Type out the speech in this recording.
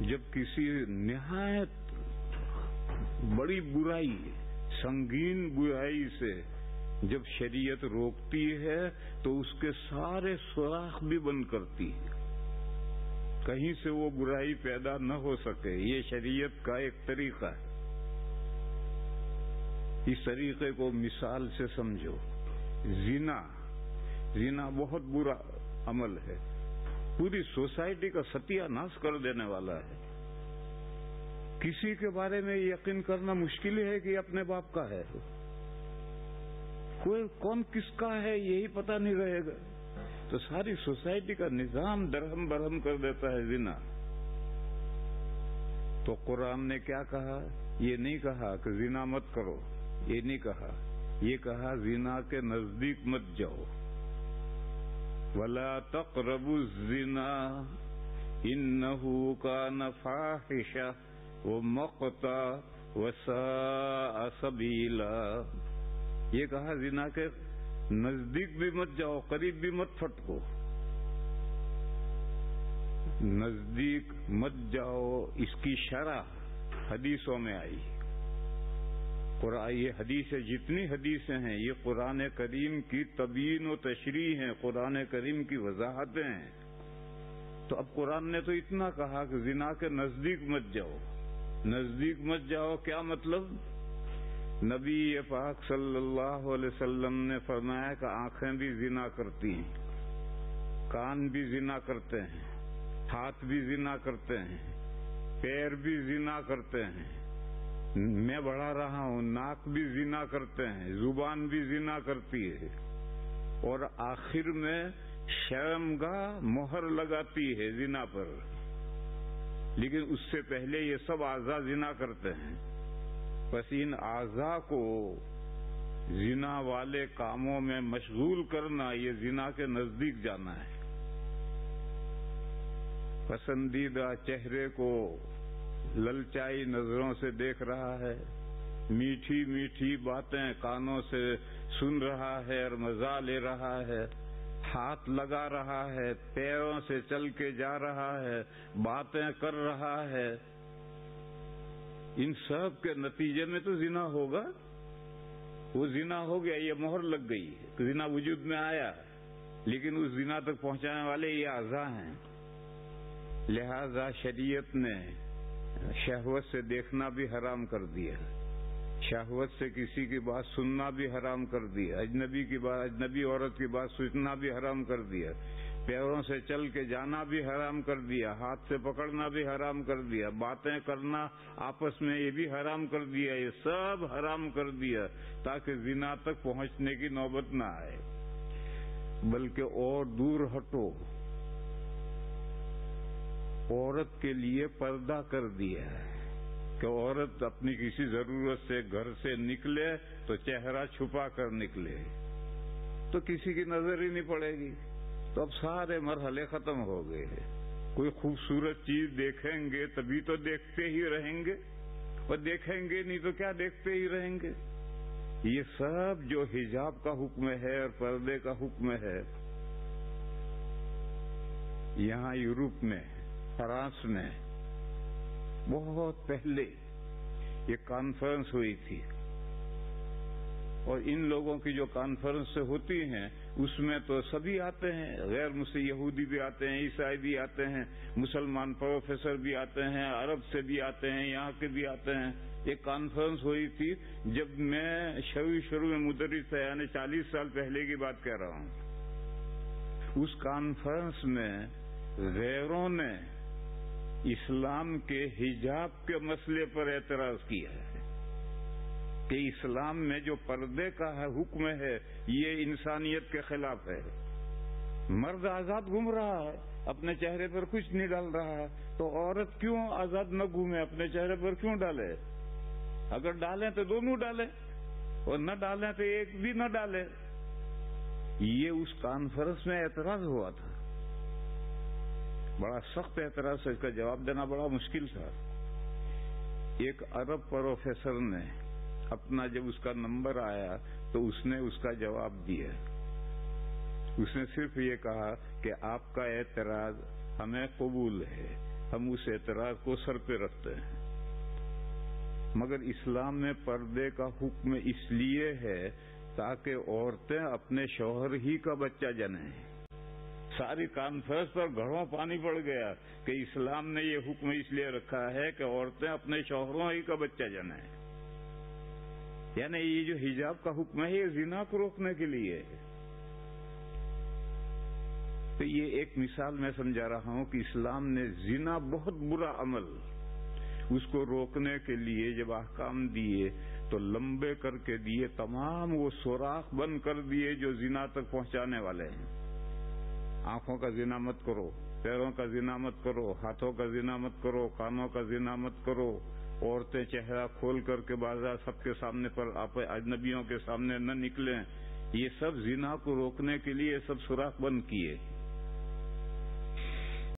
جب کسی نہایت بڑی برائی، سنگین برائی سے جب شریعت روکتی ہے تو اس کے سارے سوراخ بھی بند کرتی ہے، کہیں سے وہ برائی پیدا نہ ہو سکے. یہ شریعت کا ایک طریقہ ہے. اس طریقے کو مثال سے سمجھو. زنا بہت برا عمل ہے، پوری سوسائٹی کا ستیہ ناش کر دینے والا ہے. کسی کے بارے میں یقین کرنا مشکل ہے کہ اپنے باپ کا ہے، کوئی کون کس کا ہے یہی پتہ نہیں رہے گا. تو ساری سوسائٹی کا نظام درہم برہم کر دیتا ہے زنا. تو قرآن نے کیا کہا؟ یہ نہیں کہا کہ زنا مت کرو، یہ نہیں کہا. یہ کہا زنا کے نزدیک مت جاؤ. وَلَا تَقْرَبُوا الزِّنَا إِنَّهُ كَانَ فَاحِشَةً وَمَقْتًا وَسَاءَ سَبِيلًا. یہ کہا زنا کے نزدیک بھی مت جاؤ، قریب بھی مت پھٹکو. نزدیک مت جاؤ، اس کی شرح حدیثوں میں آئی. یہ حدیث، جتنی حدیثیں ہیں یہ قرآن کریم کی تبیین و تشریح ہیں، قرآن کریم کی وضاحتیں ہیں. تو اب قرآن نے تو اتنا کہا کہ زنا کے نزدیک مت جاؤ. نزدیک مت جاؤ کیا مطلب؟ نبی پاک صلی اللہ علیہ وسلم نے فرمایا کہ آنکھیں بھی زنا کرتی ہیں، کان بھی زنا کرتے ہیں، ہاتھ بھی زنا کرتے ہیں، پیر بھی زنا کرتے ہیں. میں بڑھا رہا ہوں، ناک بھی زنا کرتے ہیں، زبان بھی زنا کرتی ہے، اور آخر میں شرمگاہ مہر لگاتی ہے زنا پر. لیکن اس سے پہلے یہ سب اعضاء زنا کرتے ہیں. بس ان اعضاء کو زنا والے کاموں میں مشغول کرنا، یہ زنا کے نزدیک جانا ہے. پسندیدہ چہرے کو للچائی نظروں سے دیکھ رہا ہے، میٹھی میٹھی باتیں کانوں سے سن رہا ہے اور مزہ لے رہا ہے، ہاتھ لگا رہا ہے، پیروں سے چل کے جا رہا ہے، باتیں کر رہا ہے. ان سب کے نتیجے میں تو زنا ہوگا. وہ زنا ہو گیا، یہ مہر لگ گئی، زنا وجود میں آیا. لیکن اس زنا تک پہنچانے والے یہ اعضاء ہیں. لہذا شریعت نے شہوت سے دیکھنا بھی حرام کر دیا، شہوت سے کسی کی بات سننا بھی حرام کر دیا، اجنبی عورت کی بات سننا بھی حرام کر دیا، پیروں سے چل کے جانا بھی حرام کر دیا، ہاتھ سے پکڑنا بھی حرام کر دیا، باتیں کرنا آپس میں یہ بھی حرام کر دیا. یہ سب حرام کر دیا تاکہ زنا تک پہنچنے کی نوبت نہ آئے. بلکہ اور دور ہٹو، عورت کے لیے پردہ کر دیا ہے کہ عورت اپنی کسی ضرورت سے گھر سے نکلے تو چہرہ چھپا کر نکلے، تو کسی کی نظر ہی نہیں پڑے گی. تو اب سارے مرحلے ختم ہو گئے ہیں. کوئی خوبصورت چیز دیکھیں گے تبھی تو دیکھتے ہی رہیں گے، اور دیکھیں گے نہیں تو کیا دیکھتے ہی رہیں گے. یہ سب جو حجاب کا حکم ہے اور پردے کا حکم ہے، یہاں یورپ میں، فرانس میں بہت پہلے یہ کانفرنس ہوئی تھی. اور ان لوگوں کی جو کانفرنس ہوتی ہیں اس میں تو سبھی آتے ہیں، غیر مسلم یہودی بھی آتے ہیں، عیسائی بھی آتے ہیں، مسلمان پروفیسر بھی آتے ہیں، عرب سے بھی آتے ہیں، یہاں کے بھی آتے ہیں. ایک کانفرنس ہوئی تھی جب میں شروع میں مدرس تھا، یعنی 40 سال پہلے کی بات کہہ رہا ہوں. اس کانفرنس میں غیروں نے اسلام کے حجاب کے مسئلے پر اعتراض کیا ہے کہ اسلام میں جو پردے کا حکم ہے یہ انسانیت کے خلاف ہے. مرد آزاد گھوم رہا ہے، اپنے چہرے پر کچھ نہیں ڈال رہا ہے، تو عورت کیوں آزاد نہ گھومے، اپنے چہرے پر کیوں ڈالے؟ اگر ڈالیں تو دونوں ڈالیں، اور نہ ڈالیں تو ایک بھی نہ ڈالے. یہ اس کانفرنس میں اعتراض ہوا تھا، بڑا سخت اعتراض ہے، اس کا جواب دینا بڑا مشکل تھا. ایک عرب پروفیسر نے اپنا جب اس کا نمبر آیا تو اس نے اس کا جواب دیا. اس نے صرف یہ کہا کہ آپ کا اعتراض ہمیں قبول ہے، ہم اس اعتراض کو سر پہ رکھتے ہیں، مگر اسلام میں پردے کا حکم اس لیے ہے تاکہ عورتیں اپنے شوہر ہی کا بچہ جنیں۔ ساری کانفرنس پر گھڑوں پانی پڑ گیا کہ اسلام نے یہ حکم اس لیے رکھا ہے کہ عورتیں اپنے شوہروں ہی کا بچہ جنیں، یعنی یہ جو حجاب کا حکم ہے یہ زنا کو روکنے کے لیے ہے۔ تو یہ ایک مثال میں سمجھا رہا ہوں کہ اسلام نے زنا بہت برا عمل، اس کو روکنے کے لیے جب احکام دیے تو لمبے کر کے دیے، تمام وہ سوراخ بند کر دیے جو زنا تک پہنچانے والے ہیں۔ آنکھوں کا زنا مت کرو، پیروں کا زنا مت کرو، ہاتھوں کا زنا مت کرو، کانوں کا زنا مت کرو، عورتیں چہرہ کھول کر کے بازار سب کے سامنے پر اجنبیوں کے سامنے نہ نکلیں، یہ سب زنا کو روکنے کے لیے سب سوراخ بند کیے۔